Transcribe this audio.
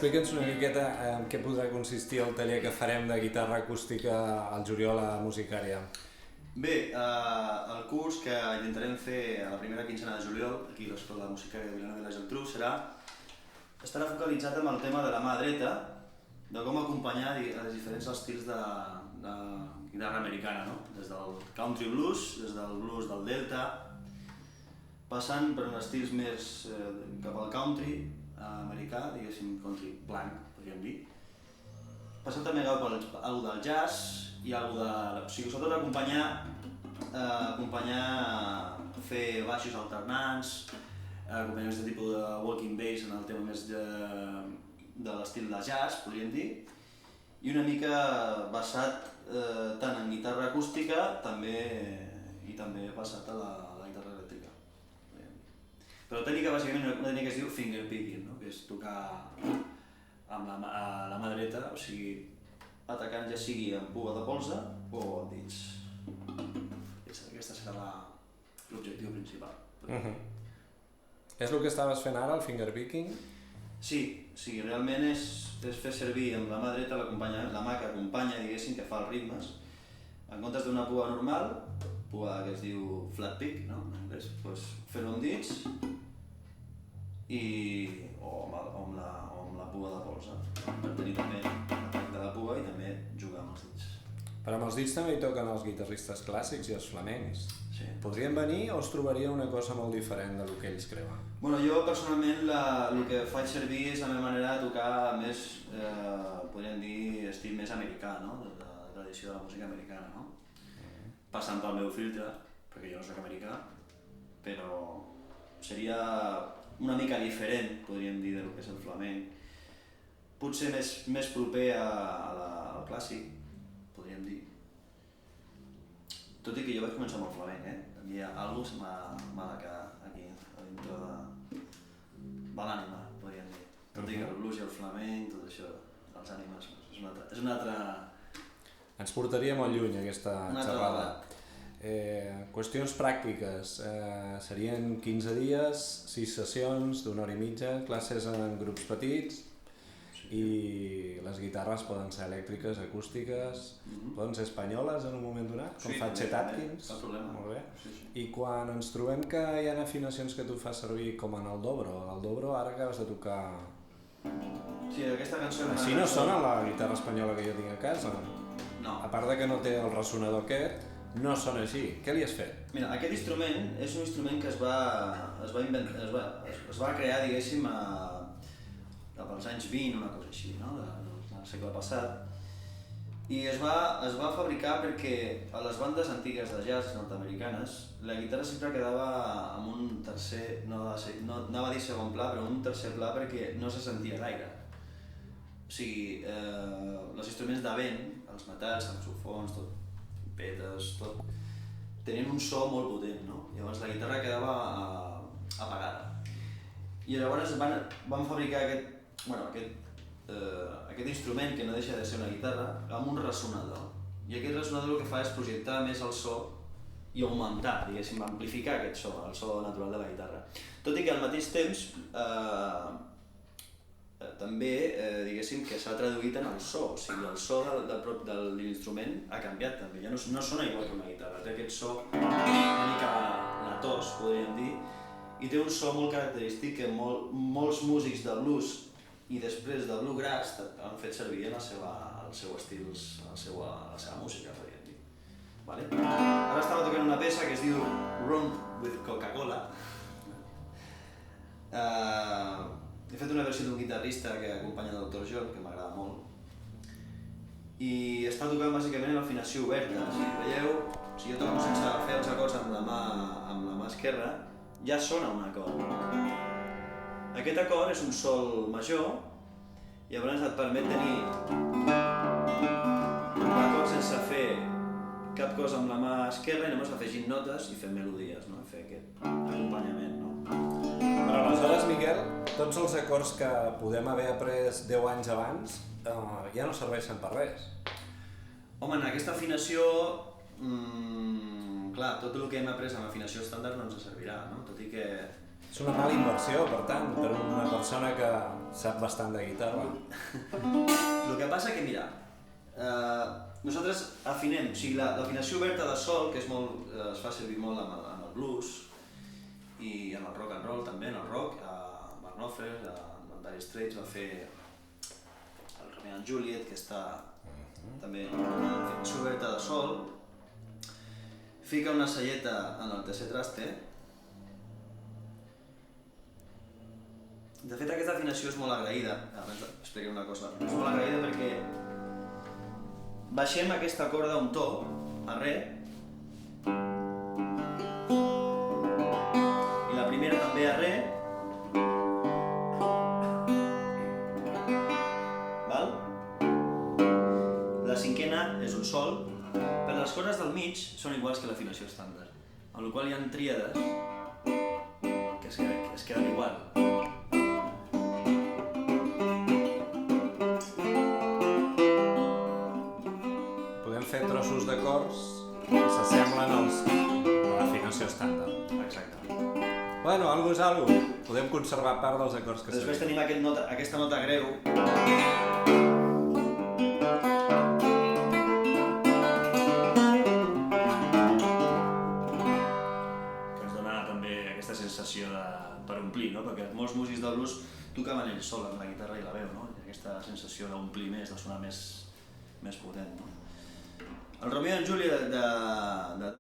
explica'ns una miqueta en què podrà consistir el taller que farem de guitarra acústica al juliol a Musicària. Bé, el curs que intentarem fer a la primera quinzena de juliol, aquí a l'Escola de Musicària de Vilanova i la Geltrú, estarà focalitzat en el tema de la mà dreta, de com acompanyar els diferents estils de guitarra americana, no? Des del country blues, des del blues del delta, passant per uns estils més cap al country americà, diguéssim country blanc, podríem dir, passant també cap a alguna del jazz i alguna de... O sigui, sobretot acompanyar, fer baixos alternants, acompanyar aquest tipus de walking bass en el tema més de l'estil de jazz, podríem dir, i una mica basat tant en guitarra acústica i també basat a la guitarra elèctrica. Però la tècnica, bàsicament, una tècnica que es diu finger picking, no? Que és tocar amb la mà dreta, o sigui, atacant ja sigui amb pua de polze o amb dits. Aquesta serà l'objectiu principal. És el que estaves fent ara, el finger picking? Sí, realment és fer servir amb la mà dreta la mà que acompanya, diguéssim, que fa els ritmes, en comptes d'una pua normal, pua que es diu flat pick, no? En anglès, doncs fer-ho amb dits o amb la pua de polze, per tenir també l'atac de la pua i també jugar amb els dits. Però amb els dits també hi toquen els guitarristes clàssics i els flamencs. Sí. Podrien venir o es trobarien una cosa molt diferent del que ells creuen? Bueno, jo personalment el que faig servir és la meva manera de tocar més, podríem dir, estil més americà, no? De la tradició de la música americana, no? Passant pel meu filtre, perquè jo no soc americà, però seria una mica diferent, podríem dir, del que és el flamenc. Potser més proper al clàssic, podríem dir. Tot i que jo vaig començar amb el flamenc, A mi alguna cosa m'ha de quedar aquí, a dintre de l'ànima, podríem dir. Tot i que el blues i el flamenc, tot això, les ànimes, és una altra... Ens portaria molt lluny aquesta xerrada. Qüestions pràctiques, serien 15 dies, 6 sessions d'una hora i mitja, classes en grups petits i les guitarres poden ser elèctriques, acústiques, poden ser espanyoles en un moment donat, com fa Chet Atkins. Cap problema. Molt bé. I quan ens trobem que hi ha afinacions que tu fas servir com en el dobro ara acabes de tocar... Sí, aquesta cançó... Així no sona la guitarra espanyola que jo tinc a casa. No. A part de que no té el ressonador aquest, no sona així. Què li has fet? Mira, aquest instrument és un instrument que es va crear, diguéssim, cap als anys 20, una cosa així, no? Del segle passat. I es va fabricar perquè a les bandes antigues de jazz nord-americanes la guitarra sempre quedava amb un tercer, no anava a dir segon pla, però un tercer pla perquè no se sentia gaire. O sigui, els instruments de vent, els metalls, saxofons, trompetes, tot, tenien un so molt potent, no? Llavors la guitarra quedava apagada. I llavors van fabricar aquest instrument, que no deixa de ser una guitarra, amb un ressonador. I aquest ressonador el que fa és projectar més el so i augmentar, diguéssim, amplificar aquest so, el so natural de la guitarra. Tot i que al mateix temps també, diguéssim, que s'ha traduït en el so, o sigui, el so de l'instrument ha canviat també, ja no sona igual que una guitarra, té aquest so una mica latós, podríem dir, i té un so molt característic que molts músics de blues i després de bluegrass han fet servir en el seu estil, la seva música, podríem dir. Ara estava tocant una peça que es diu Rum with Coca-Cola. He fet una versió d'un guitarrista que acompanya el Dr. John, que m'agrada molt. I està tocant bàsicament en l'afinació oberta. Si veieu, si jo toco sense fer els acords amb la mà esquerra, ja sona un acord. Aquest acord és un sol major, i llavors et permet tenir un acord sense fer cap cosa amb la mà esquerra i només afegint notes i fent melodies, no? Fer aquest acompanyament, no? Però aleshores, Miquel, tots els acords que podem haver après 10 anys abans ja no serveixen per res. Home, en aquesta afinació, clar, tot el que hem après amb afinació estàndard no ens servirà, no? Tot i que És una mala inversió, per tant, per una persona que sap bastant de guitarra. El que passa que, mira, nosaltres afinem, o sigui, l'afinació oberta de sol, que es fa servir molt en el blues i en el rock and roll també, en el rock, Mark Knopfler, en Dire Straits va fer el Romeo and Juliet, que està també en afinació oberta de sol, fica una celleta en el tercer traste. De fet, aquesta afinació és molt agraïda, abans explicaré una cosa, és molt agraïda perquè baixem aquesta corda un to, a re, i la primera també a re, val? La cinquena és un sol, però les cordes del mig són iguals que l'afinació estàndard, amb la qual hi ha tríades que es queden igual. Fer trossos d'acords que s'assemblen a l'afinació estàndard. Exacte. Bueno, algo és algo. Podem conservar part dels acords que després tenim aquesta nota greu. Que ens dona també aquesta sensació per omplir, no? Perquè molts músics de blues tocaven ells sols amb la guitarra i la veu, no? I aquesta sensació d'omplir més, de sonar més potent, no? El Romeo and Juliet de